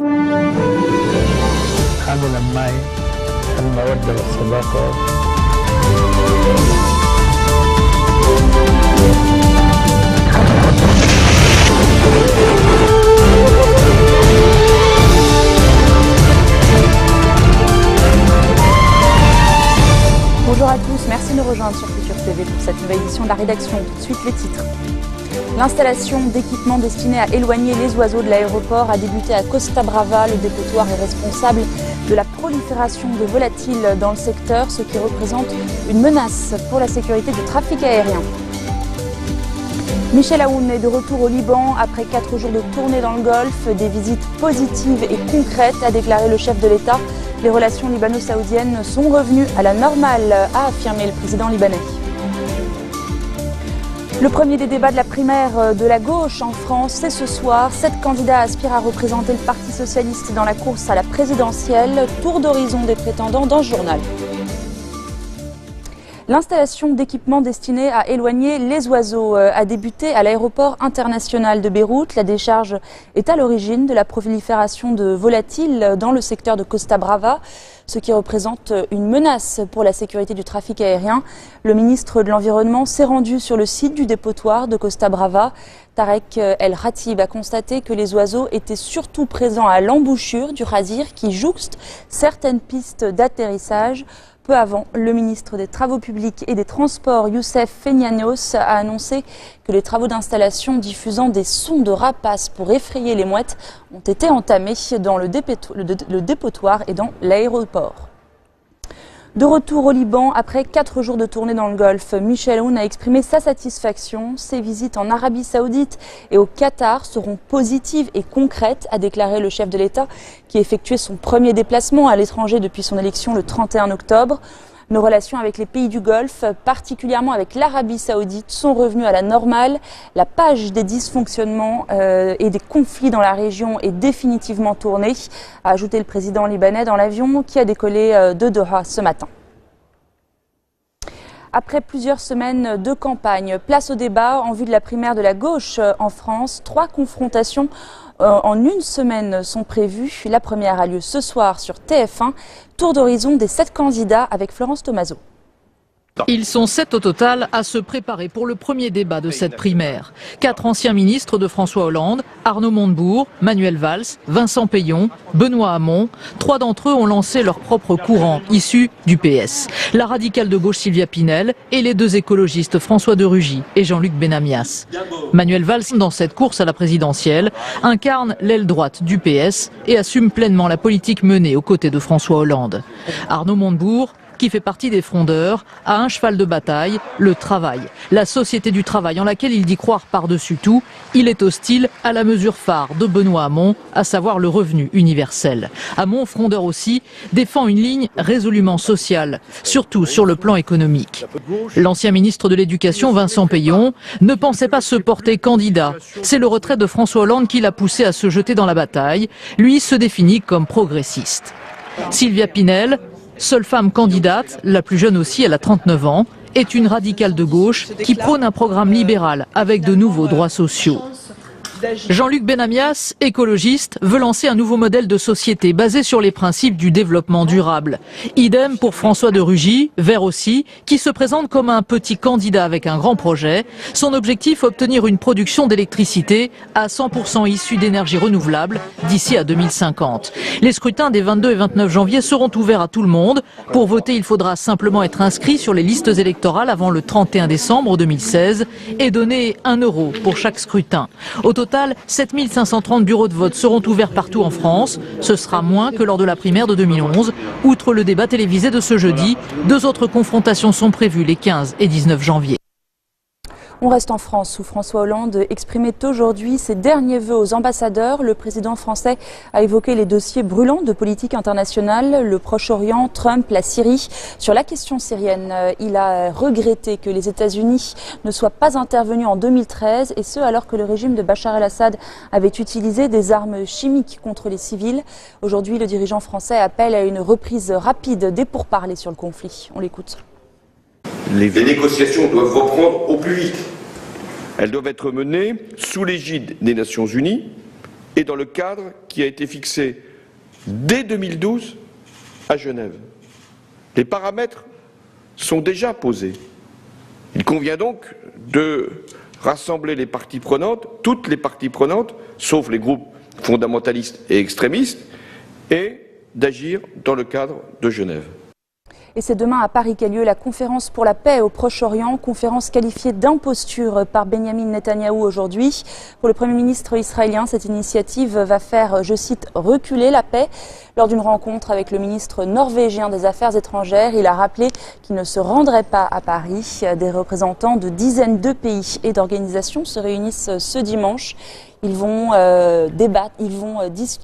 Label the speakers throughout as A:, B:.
A: عملا معي المودة والصداقة.
B: Bonjour à tous, merci de nous rejoindre sur Futur TV pour cette nouvelle édition de la rédaction. Tout de suite les titres. L'installation d'équipements destinés à éloigner les oiseaux de l'aéroport a débuté à Costa Brava. Le dépotoir est responsable de la prolifération de volatiles dans le secteur, ce qui représente une menace pour la sécurité du trafic aérien. Michel Aoun est de retour au Liban après 4 jours de tournée dans le Golfe. Des visites positives et concrètes, a déclaré le chef de l'État. Les relations libano-saoudiennes sont revenues à la normale, a affirmé le président libanais. Le premier des débats de la primaire de la gauche en France, c'est ce soir. 7 candidats aspirent à représenter le Parti socialiste dans la course à la présidentielle. Tour d'horizon des prétendants dans ce journal. L'installation d'équipements destinés à éloigner les oiseaux a débuté à l'aéroport international de Beyrouth. La décharge est à l'origine de la prolifération de volatiles dans le secteur de Costa Brava, ce qui représente une menace pour la sécurité du trafic aérien. Le ministre de l'Environnement s'est rendu sur le site du dépotoir de Costa Brava. Tarek El Khatib a constaté que les oiseaux étaient surtout présents à l'embouchure du Razir qui jouxte certaines pistes d'atterrissage. Peu avant, le ministre des Travaux publics et des Transports, Youssef Fenianos, a annoncé que les travaux d'installation diffusant des sons de rapaces pour effrayer les mouettes ont été entamés dans le dépotoir et dans l'aéroport. De retour au Liban, après 4 jours de tournée dans le Golfe, Michel Aoun a exprimé sa satisfaction. Ses visites en Arabie Saoudite et au Qatar seront positives et concrètes, a déclaré le chef de l'État, qui a effectué son premier déplacement à l'étranger depuis son élection le 31 octobre. Nos relations avec les pays du Golfe, particulièrement avec l'Arabie Saoudite, sont revenues à la normale. La page des dysfonctionnements et des conflits dans la région est définitivement tournée, a ajouté le président libanais dans l'avion qui a décollé de Doha ce matin. Après plusieurs semaines de campagne, place au débat en vue de la primaire de la gauche en France. 3 confrontations en une semaine sont prévues. La première a lieu ce soir sur TF1. Tour d'horizon des 7 candidats avec Florence Thomazeau.
C: Ils sont 7 au total à se préparer pour le premier débat de cette primaire. 4 anciens ministres de François Hollande, Arnaud Montebourg, Manuel Valls, Vincent Peillon, Benoît Hamon. 3 d'entre eux ont lancé leur propre courant, issu du PS. La radicale de gauche Sylvia Pinel et les 2 écologistes François de Rugy et Jean-Luc Benamias. Manuel Valls, dans cette course à la présidentielle, incarne l'aile droite du PS et assume pleinement la politique menée aux côtés de François Hollande. Arnaud Montebourg, qui fait partie des frondeurs, a un cheval de bataille, le travail. La société du travail en laquelle il dit croire par-dessus tout. Il est hostile à la mesure phare de Benoît Hamon, à savoir le revenu universel. Hamon, frondeur aussi, défend une ligne résolument sociale, surtout sur le plan économique. L'ancien ministre de l'Éducation, Vincent Peillon, ne pensait pas se porter candidat. C'est le retrait de François Hollande qui l'a poussé à se jeter dans la bataille. Lui se définit comme progressiste. Sylvia Pinel, seule femme candidate, la plus jeune aussi, elle a 39 ans, est une radicale de gauche qui prône un programme libéral avec de nouveaux droits sociaux. Jean-Luc Benamias, écologiste, veut lancer un nouveau modèle de société basé sur les principes du développement durable. Idem pour François de Rugy, vert aussi, qui se présente comme un petit candidat avec un grand projet. Son objectif, obtenir une production d'électricité à 100% issue d'énergie renouvelable d'ici à 2050. Les scrutins des 22 et 29 janvier seront ouverts à tout le monde. Pour voter, il faudra simplement être inscrit sur les listes électorales avant le 31 décembre 2016 et donner 1 euro pour chaque scrutin. Au total, 7530 bureaux de vote seront ouverts partout en France. Ce sera moins que lors de la primaire de 2011. Outre le débat télévisé de ce jeudi, 2 autres confrontations sont prévues les 15 et 19 janvier.
B: On reste en France où François Hollande exprimait aujourd'hui ses derniers vœux aux ambassadeurs. Le président français a évoqué les dossiers brûlants de politique internationale, le Proche-Orient, Trump, la Syrie. Sur la question syrienne, il a regretté que les États-Unis ne soient pas intervenus en 2013 et ce alors que le régime de Bachar el-Assad avait utilisé des armes chimiques contre les civils. Aujourd'hui, le dirigeant français appelle à une reprise rapide des pourparlers sur le conflit. On l'écoute.
D: Les négociations doivent reprendre au plus vite. Elles doivent être menées sous l'égide des Nations Unies et dans le cadre qui a été fixé dès 2012 à Genève. Les paramètres sont déjà posés. Il convient donc de rassembler les parties prenantes, toutes les parties prenantes, sauf les groupes fondamentalistes et extrémistes, et d'agir dans le cadre de Genève.
B: Et c'est demain à Paris qu'a lieu la conférence pour la paix au Proche-Orient, conférence qualifiée d'imposture par Benyamin Netanyahou aujourd'hui. Pour le Premier ministre israélien, cette initiative va faire, je cite, reculer la paix. Lors d'une rencontre avec le ministre norvégien des Affaires étrangères, il a rappelé qu'il ne se rendrait pas à Paris. Des représentants de dizaines de pays et d'organisations se réunissent ce dimanche. Ils vont débattre, ils vont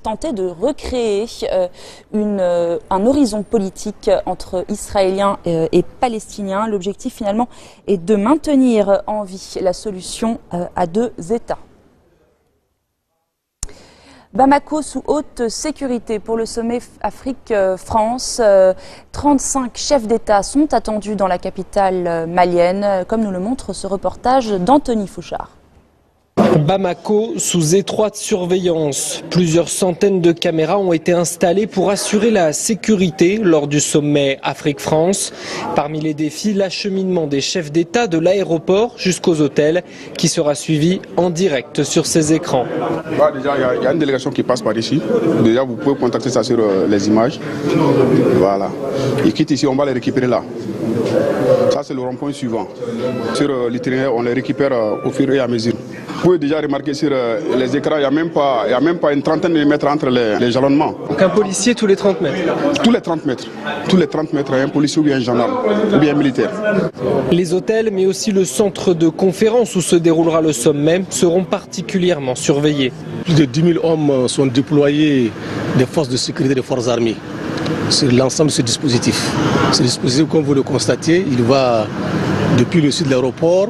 B: tenter de recréer un horizon politique entre Israéliens et Palestiniens. L'objectif finalement est de maintenir en vie la solution à deux États. Bamako sous haute sécurité pour le sommet Afrique-France. 35 chefs d'État sont attendus dans la capitale malienne, comme nous le montre ce reportage d'Anthony Fouchard.
E: Bamako sous étroite surveillance. Plusieurs centaines de caméras ont été installées pour assurer la sécurité lors du sommet Afrique-France. Parmi les défis, l'acheminement des chefs d'État de l'aéroport jusqu'aux hôtels qui sera suivi en direct sur ces écrans.
F: Déjà, il y a une délégation qui passe par ici. Déjà, vous pouvez contacter ça sur les images. Voilà. Ils quittent ici, on va les récupérer là. Ça, c'est le rond-point suivant. Sur l'itinéraire, on les récupère au fur et à mesure. Vous pouvez déjà remarquer sur les écrans, il n'y a même pas une trentaine de mètres entre les jalonnements.
E: Donc un policier tous les 30 mètres.
F: Tous les 30 mètres. Tous les 30 mètres, un policier ou bien un gendarme, ou bien un militaire.
E: Les hôtels, mais aussi le centre de conférence où se déroulera le sommet, seront particulièrement surveillés.
G: Plus de 10 000 hommes sont déployés des forces de sécurité des forces armées sur l'ensemble de ce dispositif. Ce dispositif, comme vous le constatez, il va depuis le site de l'aéroport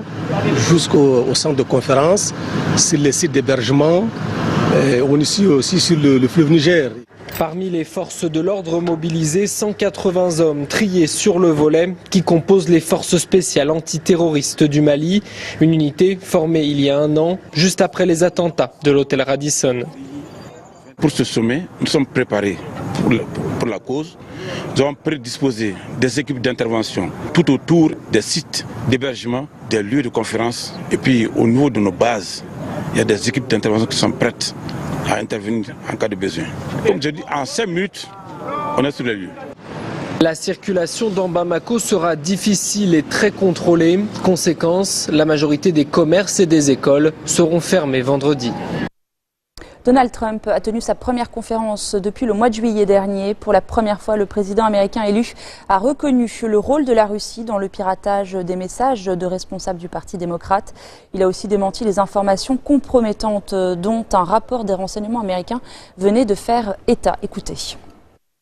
G: jusqu'au centre de conférence, sur les sites d'hébergement, on est ici aussi sur le fleuve Niger.
E: Parmi les forces de l'ordre mobilisées, 180 hommes triés sur le volet qui composent les forces spéciales antiterroristes du Mali, une unité formée il y a un an, juste après les attentats de l'hôtel Radisson.
H: Pour ce sommet, nous sommes préparés pour la cause. Nous avons prédisposé des équipes d'intervention tout autour des sites d'hébergement, des lieux de conférence. Et puis au niveau de nos bases, il y a des équipes d'intervention qui sont prêtes à intervenir en cas de besoin. Comme je dis, en 5 minutes, on est sur les lieux.
E: La circulation dans Bamako sera difficile et très contrôlée. Conséquence, la majorité des commerces et des écoles seront fermés vendredi.
B: Donald Trump a tenu sa première conférence depuis le mois de juillet dernier. Pour la première fois, le président américain élu a reconnu le rôle de la Russie dans le piratage des messages de responsables du Parti démocrate. Il a aussi démenti les informations compromettantes dont un rapport des renseignements américains venait de faire état. Écoutez.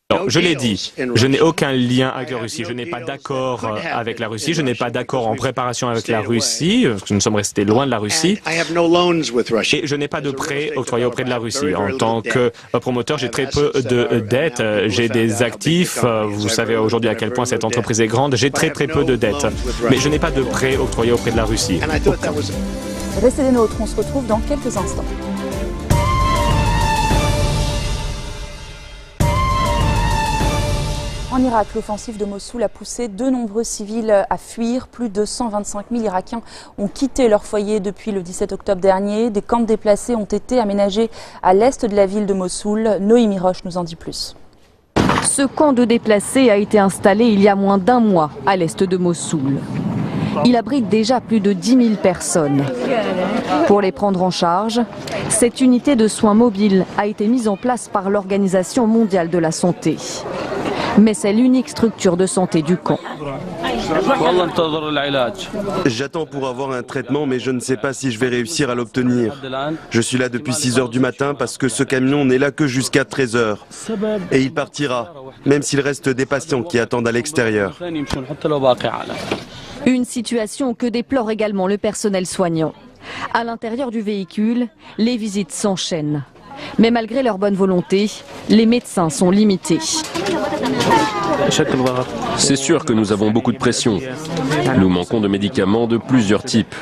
I: Alors, je l'ai dit, je n'ai aucun lien avec la Russie, je n'ai pas d'accord avec la Russie, je n'ai pas d'accord en préparation avec la Russie, parce que nous sommes restés loin de la Russie, et je n'ai pas de prêts octroyés auprès de la Russie. En tant que promoteur, j'ai très peu de dettes, j'ai des actifs, vous savez aujourd'hui à quel point cette entreprise est grande, j'ai très peu de dettes, mais je n'ai pas de prêts octroyés auprès de la Russie.
B: Restez des nôtres, on se retrouve dans quelques instants. En Irak, l'offensive de Mossoul a poussé de nombreux civils à fuir. Plus de 125 000 Irakiens ont quitté leur foyer depuis le 17 octobre dernier. Des camps de déplacés ont été aménagés à l'est de la ville de Mossoul. Noémie Roche nous en dit plus.
J: Ce camp de déplacés a été installé il y a moins d'un mois à l'est de Mossoul. Il abrite déjà plus de 10 000 personnes. Pour les prendre en charge, cette unité de soins mobiles a été mise en place par l'Organisation mondiale de la santé. Mais c'est l'unique structure de santé du camp.
K: J'attends pour avoir un traitement, mais je ne sais pas si je vais réussir à l'obtenir. Je suis là depuis 6 h du matin parce que ce camion n'est là que jusqu'à 13 h. Et il partira, même s'il reste des patients qui attendent à l'extérieur.
J: Une situation que déplore également le personnel soignant. À l'intérieur du véhicule, les visites s'enchaînent. Mais malgré leur bonne volonté, les médecins sont limités.
L: C'est sûr que nous avons beaucoup de pression. Nous manquons de médicaments de plusieurs types,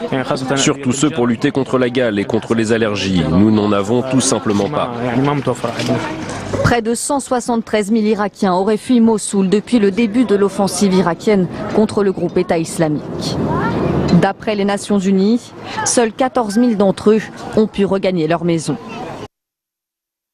L: surtout ceux pour lutter contre la gale et contre les allergies. Nous n'en avons tout simplement pas.
J: Près de 173 000 Irakiens auraient fui Mossoul depuis le début de l'offensive irakienne contre le groupe État islamique. D'après les Nations Unies, seuls 14 000 d'entre eux ont pu regagner leur maison.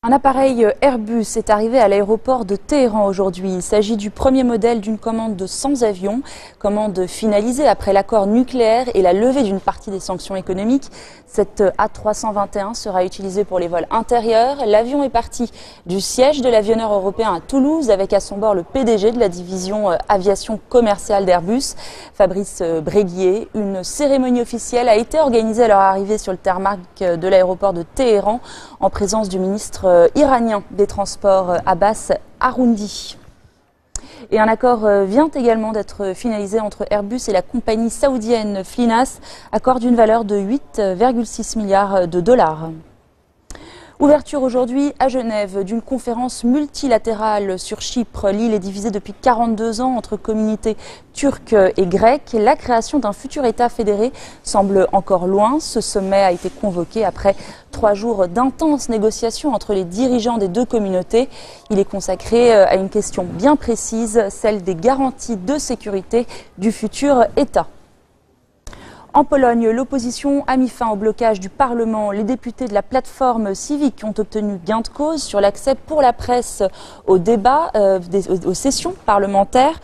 B: Un appareil Airbus est arrivé à l'aéroport de Téhéran aujourd'hui. Il s'agit du premier modèle d'une commande de 100 avions, commande finalisée après l'accord nucléaire et la levée d'une partie des sanctions économiques. Cette A321 sera utilisée pour les vols intérieurs. L'avion est parti du siège de l'avionneur européen à Toulouse avec à son bord le PDG de la division aviation commerciale d'Airbus, Fabrice Bréguier. Une cérémonie officielle a été organisée à leur arrivée sur le tarmac de l'aéroport de Téhéran en présence du ministre iranien des Transports Abbas Aroundi. Et un accord vient également d'être finalisé entre Airbus et la compagnie saoudienne Flinas, accord d'une valeur de 8,6 milliards de dollars. Ouverture aujourd'hui à Genève d'une conférence multilatérale sur Chypre. L'île est divisée depuis 42 ans entre communautés turques et grecques. La création d'un futur État fédéré semble encore loin. Ce sommet a été convoqué après 3 jours d'intenses négociations entre les dirigeants des deux communautés. Il est consacré à une question bien précise, celle des garanties de sécurité du futur État. En Pologne, l'opposition a mis fin au blocage du Parlement. Les députés de la plateforme civique ont obtenu gain de cause sur l'accès pour la presse aux débats, aux sessions parlementaires.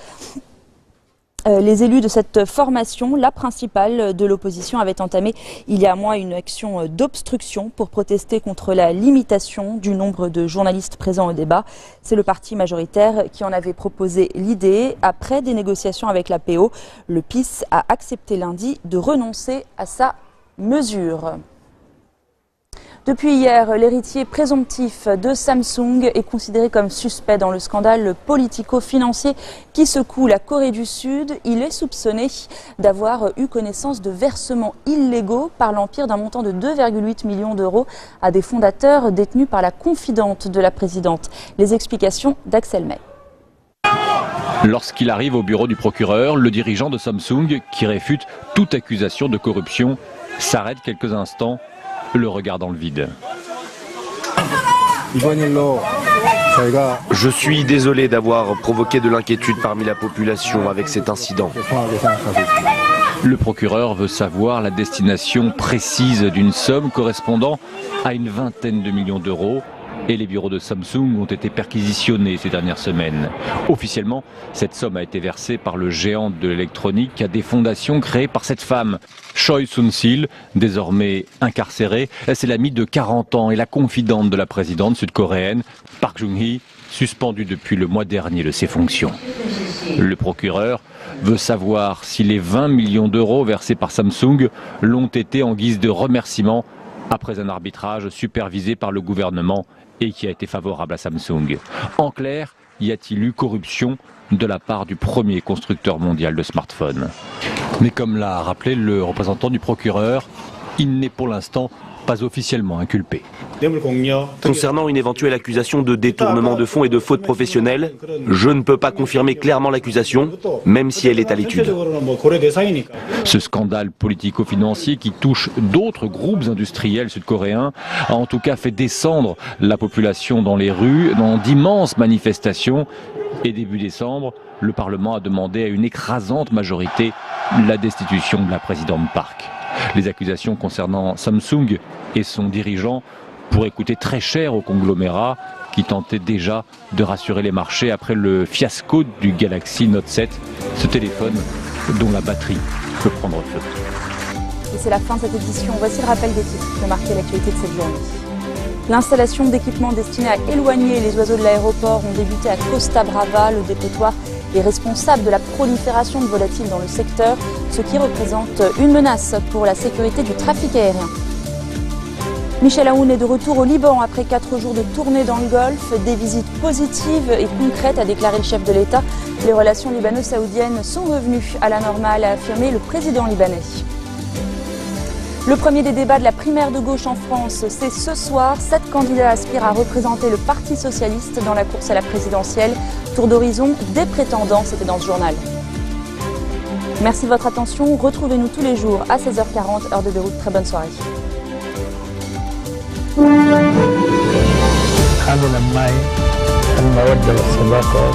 B: Les élus de cette formation, la principale de l'opposition, avaient entamé il y a un mois une action d'obstruction pour protester contre la limitation du nombre de journalistes présents au débat. C'est le parti majoritaire qui en avait proposé l'idée. Après des négociations avec la PO, le PiS a accepté lundi de renoncer à sa mesure. Depuis hier, l'héritier présomptif de Samsung est considéré comme suspect dans le scandale politico-financier qui secoue la Corée du Sud. Il est soupçonné d'avoir eu connaissance de versements illégaux par l'Empire d'un montant de 2,8 millions d'euros à des fondateurs détenus par la confidente de la présidente. Les explications d'Axel May.
M: Lorsqu'il arrive au bureau du procureur, le dirigeant de Samsung, qui réfute toute accusation de corruption, s'arrête quelques instants, le regard dans le vide.
K: Je suis désolé d'avoir provoqué de l'inquiétude parmi la population avec cet incident.
M: Le procureur veut savoir la destination précise d'une somme correspondant à une vingtaine de millions d'euros. Et les bureaux de Samsung ont été perquisitionnés ces dernières semaines. Officiellement, cette somme a été versée par le géant de l'électronique à des fondations créées par cette femme. Choi Soon-sil, désormais incarcérée, c'est l'amie de 40 ans et la confidente de la présidente sud-coréenne, Park Geun-hye, suspendue depuis le mois dernier de ses fonctions. Le procureur veut savoir si les 20 millions d'euros versés par Samsung l'ont été en guise de remerciement après un arbitrage supervisé par le gouvernement et qui a été favorable à Samsung. En clair, y a-t-il eu corruption de la part du premier constructeur mondial de smartphones? Mais comme l'a rappelé le représentant du procureur, il n'est pour l'instant pas officiellement inculpé.
K: Concernant une éventuelle accusation de détournement de fonds et de faute professionnelle, je ne peux pas confirmer clairement l'accusation, même si elle est à l'étude.
M: Ce scandale politico-financier qui touche d'autres groupes industriels sud-coréens a en tout cas fait descendre la population dans les rues, dans d'immenses manifestations. Et début décembre, le Parlement a demandé à une écrasante majorité la destitution de la présidente Park. Les accusations concernant Samsung et son dirigeant pourraient coûter très cher au conglomérat qui tentait déjà de rassurer les marchés après le fiasco du Galaxy Note 7, ce téléphone dont la batterie peut prendre feu.
B: Et c'est la fin de cette édition. Voici le rappel des titres qui ont marqué l'actualité de cette journée. L'installation d'équipements destinés à éloigner les oiseaux de l'aéroport ont débuté à Costa Brava. Le dépotoir est responsable de la prolifération de volatiles dans le secteur, ce qui représente une menace pour la sécurité du trafic aérien. Michel Aoun est de retour au Liban après 4 jours de tournée dans le Golfe. Des visites positives et concrètes, a déclaré le chef de l'État. Les relations libano-saoudiennes sont revenues à la normale, a affirmé le président libanais. Le premier des débats de la primaire de gauche en France, c'est ce soir. 7 candidats aspirent à représenter le Parti socialiste dans la course à la présidentielle. Tour d'horizon des prétendants, c'était dans ce journal. Merci de votre attention. Retrouvez-nous tous les jours à 16h40, heure de Beyrouth. Très bonne soirée.
A: حامل الماء المودة والصداقة